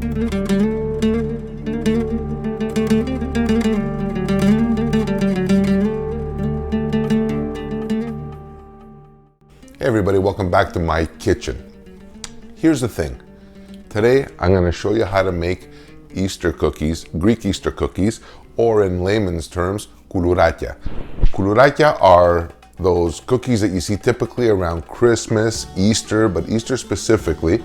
Hey everybody, welcome back to my kitchen. Here's the thing. Today I'm going to show you how to make Easter cookies, Greek Easter cookies, or in layman's terms, Koulourakia. Koulourakia are those cookies that you see typically around Christmas, Easter, but Easter specifically,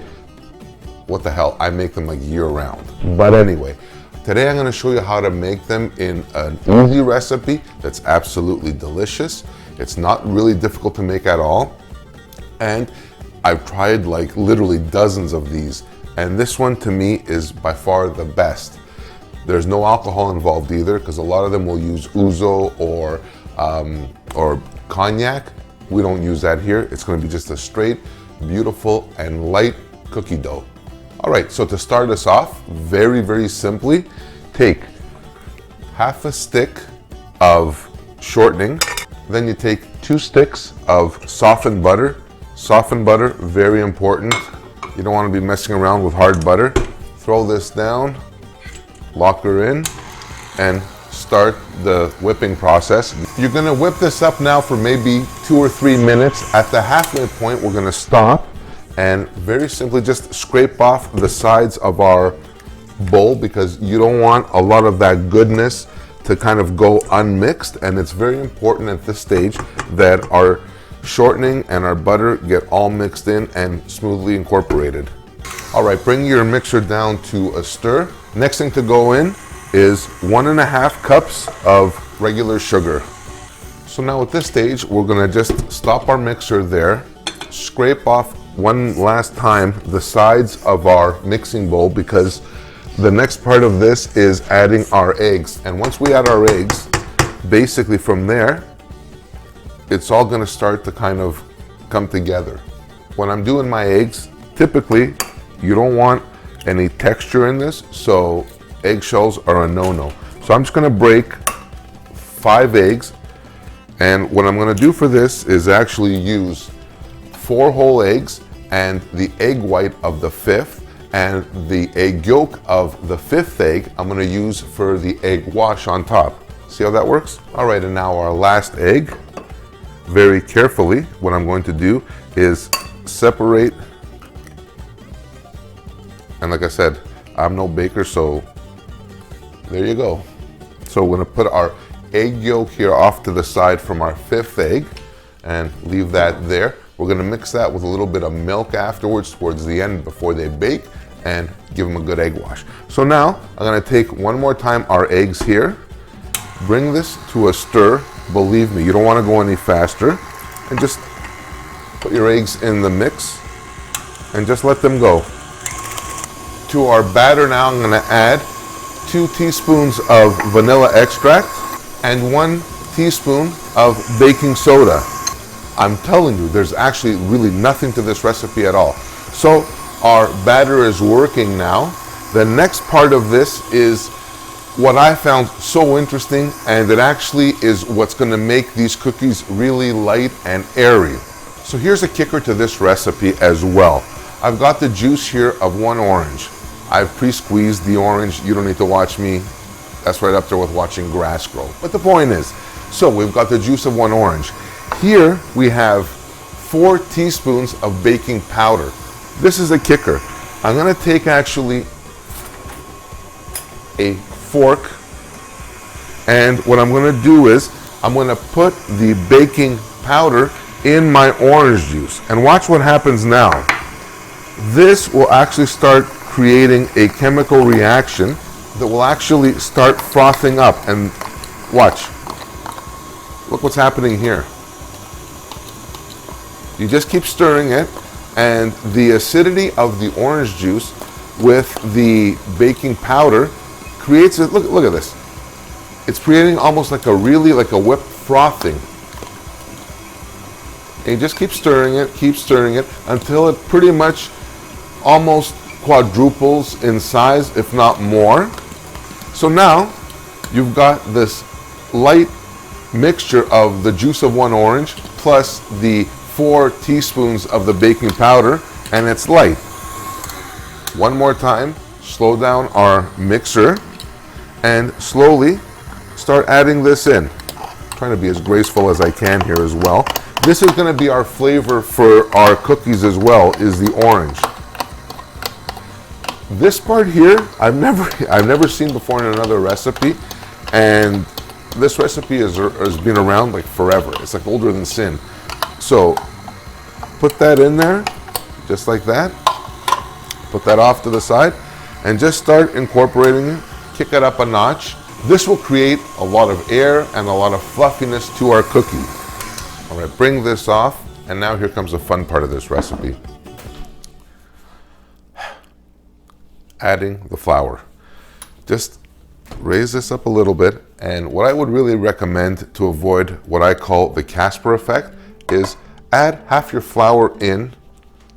what the hell, I make them like year round. But anyway, today I'm going to show you how to make them in an easy recipe that's absolutely delicious. It's not really difficult to make at all. And I've tried like literally dozens of these, and this one to me is by far the best. There's no alcohol involved either, because a lot of them will use ouzo or cognac. We don't use that here. It's going to be just a straight, beautiful, and light cookie dough. All right, so to start us off, very, very simply, take half a stick of shortening, then you take 2 sticks of softened butter. Softened butter, very important. You don't want to be messing around with hard butter. Throw this down, lock her in, and start the whipping process. You're going to whip this up now for maybe 2 or 3 minutes. At the halfway point, we're going to stop and very simply just scrape off the sides of our bowl, because you don't want a lot of that goodness to kind of go unmixed. And it's very important at this stage that our shortening and our butter get all mixed in and smoothly incorporated. All right, bring your mixer down to a stir. Next thing to go in is 1.5 cups of regular sugar. So now at this stage, we're gonna just stop our mixer there, scrape off one last time the sides of our mixing bowl, because the next part of this is adding our eggs. And once we add our eggs, basically from there, it's all going to start to kind of come together. When I'm doing my eggs, typically you don't want any texture in this, so eggshells are a no-no. So I'm just going to break 5 eggs, and what I'm going to do for this is actually use 4 whole eggs and the egg white of the 5th, and the egg yolk of the 5th egg I'm going to use for the egg wash on top. See how that works? All right, and now our last egg. Very carefully, what I'm going to do is separate, and like I said, I'm no baker, so there you go. So we're going to put our egg yolk here off to the side from our 5th egg and leave that there. We're going to mix that with a little bit of milk afterwards towards the end before they bake, and give them a good egg wash. So now I'm going to take one more time our eggs here, bring this to a stir. Believe me, you don't want to go any faster, and just put your eggs in the mix and just let them go. To our batter now, I'm going to add 2 teaspoons of vanilla extract and 1 teaspoon of baking soda. I'm telling you, there's actually really nothing to this recipe at all. So our batter is working now. The next part of this is what I found so interesting, and it actually is what's going to make these cookies really light and airy. So here's a kicker to this recipe as well. I've got the juice here of 1 orange. I've pre-squeezed the orange. You don't need to watch me. That's right up there with watching grass grow. But the point is, so we've got the juice of 1 orange. Here we have 4 teaspoons of baking powder. This is a kicker. I'm going to take actually a fork, and what I'm going to do is I'm going to put the baking powder in my orange juice, and watch what happens now. This will actually start creating a chemical reaction that will actually start frothing up, and watch, look what's happening here. You just keep stirring it, and the acidity of the orange juice with the baking powder creates it. Look at this. It's creating almost like a whipped frothing. And you just keep stirring it until it pretty much almost quadruples in size, if not more. So now you've got this light mixture of the juice of 1 orange plus the 4 teaspoons of the baking powder, and it's light. One more time, slow down our mixer and slowly start adding this in. Trying to be as graceful as I can here as well. This is going to be our flavor for our cookies as well, is the orange. This part here, I've never seen before in another recipe, and this recipe has been around like forever. It's like older than sin. So put that in there, just like that. Put that off to the side, and just start incorporating it. Kick it up a notch. This will create a lot of air and a lot of fluffiness to our cookie. All right, bring this off, and now here comes the fun part of this recipe. Adding the flour. Just raise this up a little bit, and what I would really recommend to avoid what I call the Casper effect is add half your flour in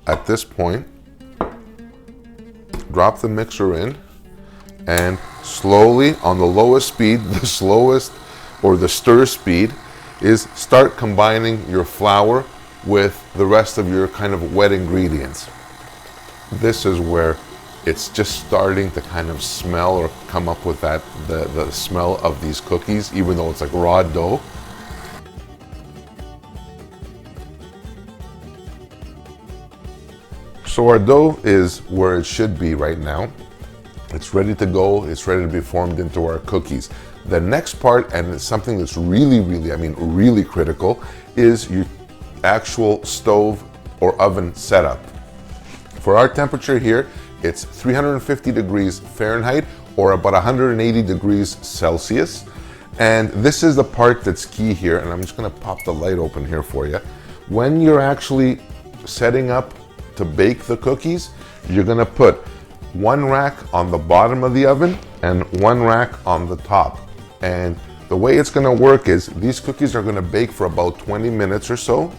at this point, drop the mixer in, and slowly on the lowest speed, the slowest or the stir speed, is start combining your flour with the rest of your kind of wet ingredients. This is where it's just starting to kind of smell or come up with that the smell of these cookies, even though it's like raw dough. So our dough is where it should be right now. It's ready to go. It's ready to be formed into our cookies. The next part, and it's something that's really critical, is your actual stove or oven setup. For our temperature here, it's 350 degrees Fahrenheit or about 180 degrees Celsius. And this is the part that's key here, and I'm just gonna pop the light open here for you. When you're actually setting up to bake the cookies, you're gonna put one rack on the bottom of the oven and one rack on the top. And the way it's gonna work is these cookies are gonna bake for about 20 minutes or so,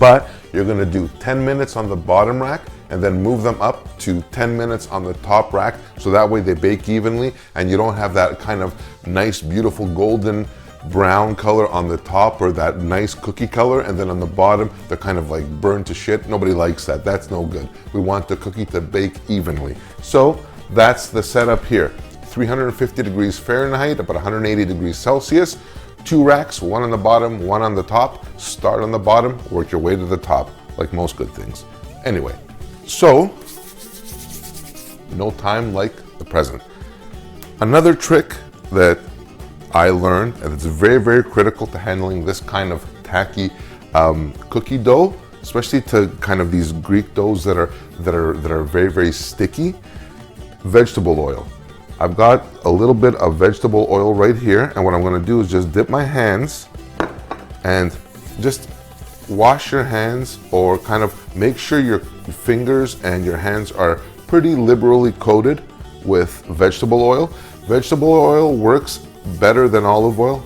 but you're gonna do 10 minutes on the bottom rack and then move them up to 10 minutes on the top rack, so that way they bake evenly and you don't have that kind of nice, beautiful golden brown color on the top or that nice cookie color, and then on the bottom they're kind of like burned to shit. Nobody likes that. That's no good. We want the cookie to bake evenly. So that's the setup here. 350 degrees Fahrenheit, about 180 degrees Celsius. 2 racks, one on the bottom, one on the top. Start on the bottom, work your way to the top, like most good things. Anyway, so no time like the present. Another trick that I learned, and it's very critical to handling this kind of tacky cookie dough, especially to kind of these Greek doughs that are very sticky. Vegetable oil. I've got a little bit of vegetable oil right here, and what I'm going to do is just dip my hands and just wash your hands, or kind of make sure your fingers and your hands are pretty liberally coated with vegetable oil. Vegetable oil works better than olive oil.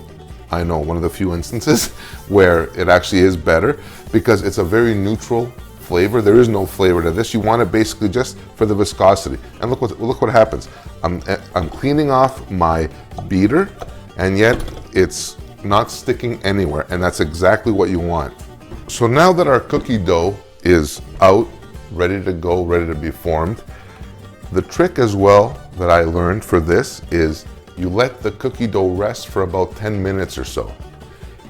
I know, one of the few instances where it actually is better, because it's a very neutral flavor. There is no flavor to this. You want it basically just for the viscosity. And look what happens. I'm cleaning off my beater, and yet it's not sticking anywhere, and that's exactly what you want. So now that our cookie dough is out, ready to go, ready to be formed, the trick as well that I learned for this is you let the cookie dough rest for about 10 minutes or so.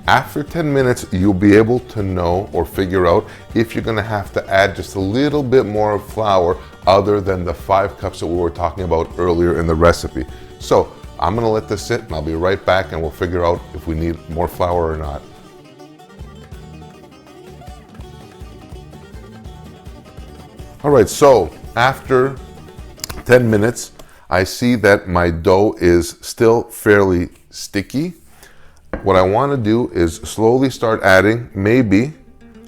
After 10 minutes, you'll be able to know or figure out if you're gonna have to add just a little bit more flour other than the 5 cups that we were talking about earlier in the recipe. So I'm gonna let this sit, and I'll be right back, and we'll figure out if we need more flour or not. All right, so after 10 minutes, I see that my dough is still fairly sticky. What I want to do is slowly start adding maybe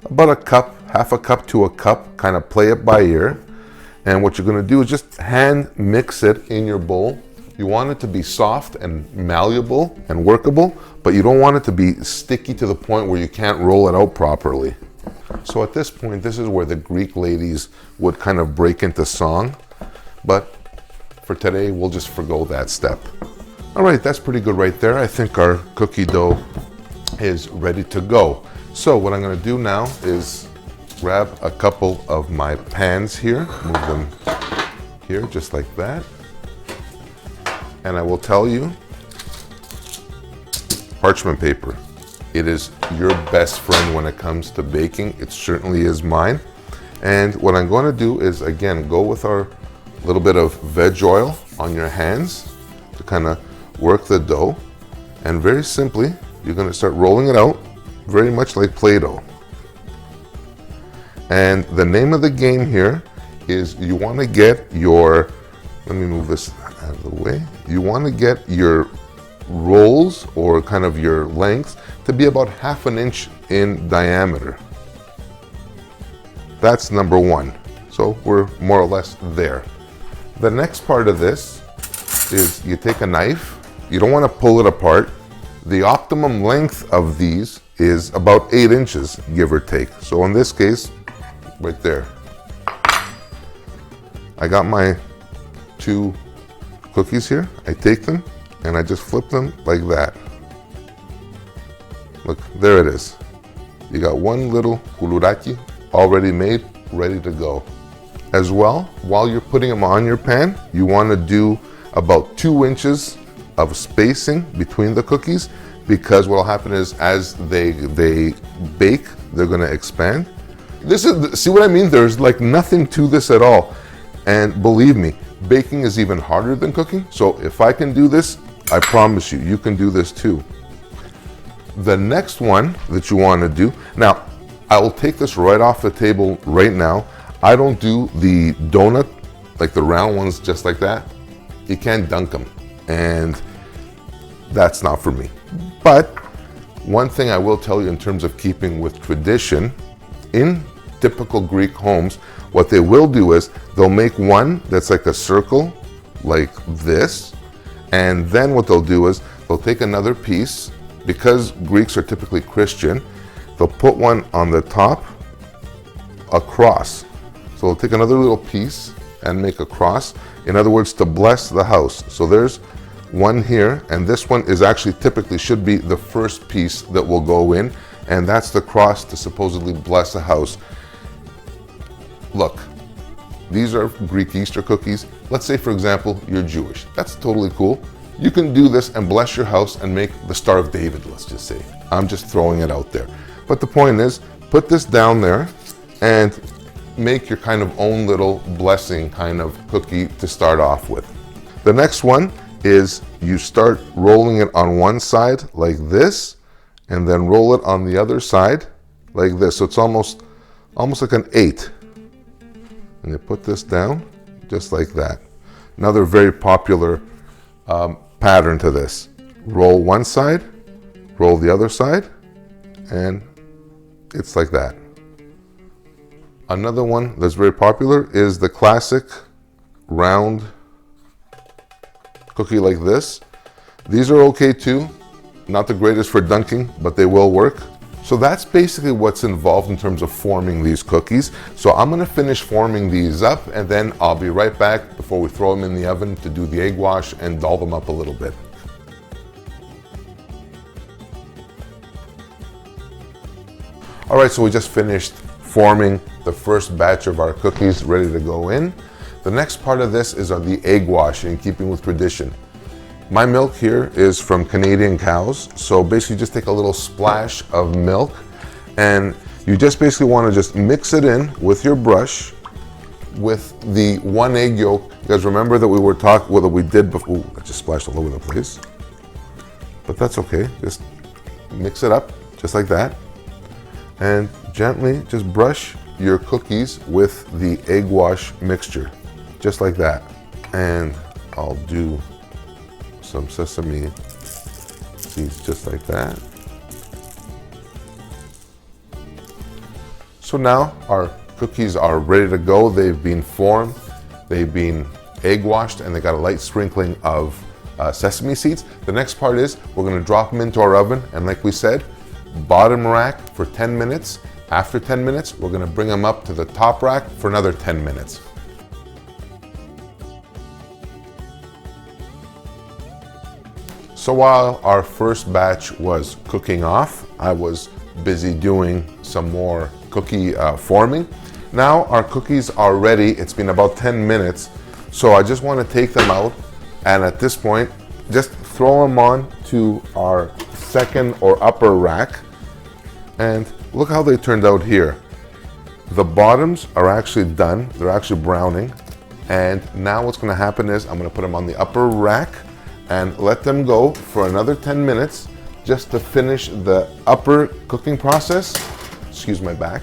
about a cup, half a cup to a cup, kind of play it by ear. And what you're going to do is just hand mix it in your bowl. You want it to be soft and malleable and workable, but you don't want it to be sticky to the point where you can't roll it out properly. So at this point, this is where the Greek ladies would kind of break into song, but for today, we'll just forgo that step. All right, that's pretty good right there. I think our cookie dough is ready to go. So what I'm gonna do now is grab a couple of my pans here, move them here, just like that. And I will tell you, parchment paper. It is your best friend when it comes to baking. It certainly is mine. And what I'm going to do is, again, go with our little bit of veg oil on your hands to kind of work the dough. And very simply, you're going to start rolling it out, very much like Play-Doh. And the name of the game here is you want to get your, let me move this out of the way. You want to get your rolls, or kind of your length, to be about 1/2 inch in diameter. That's number one. So we're more or less there. The next part of this is you take a knife. You don't want to pull it apart. The optimum length of these is about 8 inches, give or take. So in this case, right there, I got my 2 cookies here. I take them and I just flip them like that. Look, there it is. You got one little Koulourakia already made, ready to go. As well, while you're putting them on your pan, you want to do about 2 inches of spacing between the cookies, because what will happen is as they bake, they're going to expand. This is, see what I mean? There's like nothing to this at all. And believe me, baking is even harder than cooking. So if I can do this, I promise you, you can do this too. The next one that you want to do, now I will take this right off the table right now. I don't do the donut, like the round ones just like that. You can't dunk them, and that's not for me. But one thing I will tell you in terms of keeping with tradition, in typical Greek homes, what they will do is they'll make one that's like a circle, like this, and then what they'll do is they'll take another piece, because Greeks are typically Christian, they'll put one on the top, a cross. So they'll take another little piece and make a cross, in other words, to bless the house. So there's one here, and this one is actually typically should be the first piece that will go in, and that's the cross to supposedly bless a house. Look, these are Greek Easter cookies. Let's say, for example, you're Jewish. That's totally cool. You can do this and bless your house and make the Star of David, let's just say. I'm just throwing it out there. But the point is, put this down there and make your kind of own little blessing kind of cookie to start off with. The next one is you start rolling it on one side like this, and then roll it on the other side like this. So it's almost like an 8. And you put this down just like that. Another very popular pattern to this. Roll one side, roll the other side, and it's like that. Another one that's very popular is the classic round cookie like this. These are okay too. Not the greatest for dunking, but they will work. So that's basically what's involved in terms of forming these cookies. So I'm gonna finish forming these up, and then I'll be right back before we throw them in the oven to do the egg wash and doll them up a little bit. All right, so we just finished forming the first batch of our cookies ready to go in. The next part of this is the egg wash, in keeping with tradition. My milk here is from Canadian cows, so basically just take a little splash of milk, and you just basically want to just mix it in with your brush with the 1 egg yolk. You guys remember that we were talking, what we did before. Ooh, I just splashed all over the place, but that's okay. Just mix it up just like that, and gently just brush your cookies with the egg wash mixture, just like that. And I'll do some sesame seeds just like that. So now our cookies are ready to go. They've been formed, they've been egg washed, and they got a light sprinkling of sesame seeds. The next part is we're going to drop them into our oven, and like we said, bottom rack for 10 minutes. After 10 minutes, we're going to bring them up to the top rack for another 10 minutes. So while our first batch was cooking off, I was busy doing some more cookie forming. Now our cookies are ready. It's been about 10 minutes. So I just want to take them out, and at this point, just throw them on to our second or upper rack. And look how they turned out here. The bottoms are actually done. They're actually browning. And now what's going to happen is I'm going to put them on the upper rack and let them go for another 10 minutes just to finish the upper cooking process. Excuse my back.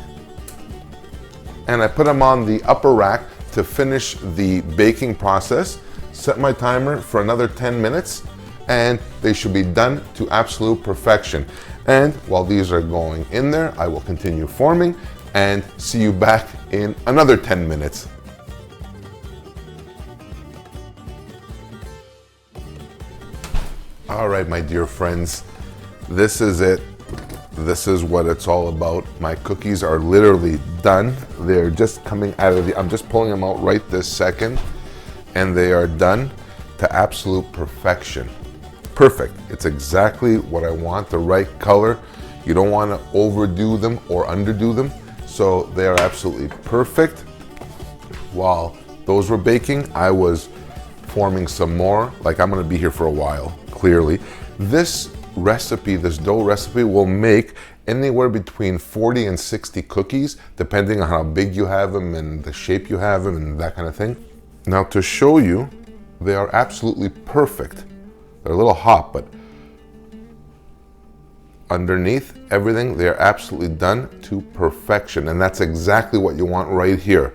And I put them on the upper rack to finish the baking process. Set my timer for another 10 minutes and they should be done to absolute perfection. And while these are going in there, I will continue forming and see you back in another 10 minutes. All right, my dear friends, this is it. This is what it's all about. My cookies are literally done. They're just coming out of I'm just pulling them out right this second, and they are done to absolute perfection. Perfect. It's exactly what I want, the right color. You don't want to overdo them or underdo them. So they are absolutely perfect. While those were baking, I was forming some more. Like, I'm going to be here for a while, clearly. This recipe, this dough recipe, will make anywhere between 40 and 60 cookies, depending on how big you have them and the shape you have them and that kind of thing. Now, to show you, they are absolutely perfect. They're a little hot, but underneath everything, they're absolutely done to perfection. And that's exactly what you want right here.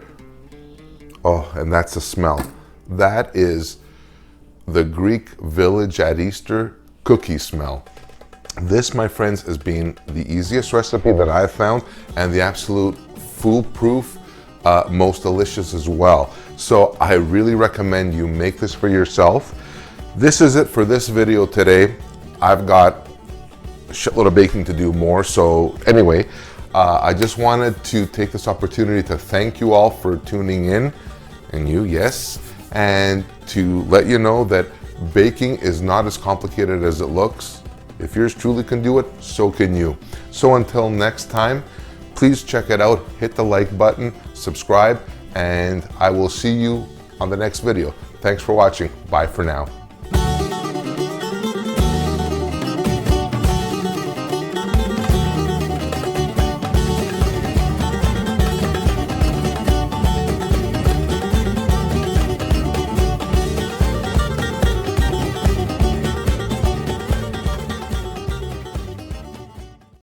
Oh, and that's the smell. That is the Greek village at Easter cookie smell. This, my friends, has been the easiest recipe that I've found and the absolute foolproof, most delicious as well. So I really recommend you make this for yourself. This is it for this video today. I've got a shitload of baking to do more. So anyway, I just wanted to take this opportunity to thank you all for tuning in, and you, yes, and to let you know that baking is not as complicated as it looks. If yours truly can do it, so can you. So until next time, please check it out, hit the like button, subscribe, and I will see you on the next video. Thanks for watching. Bye for now.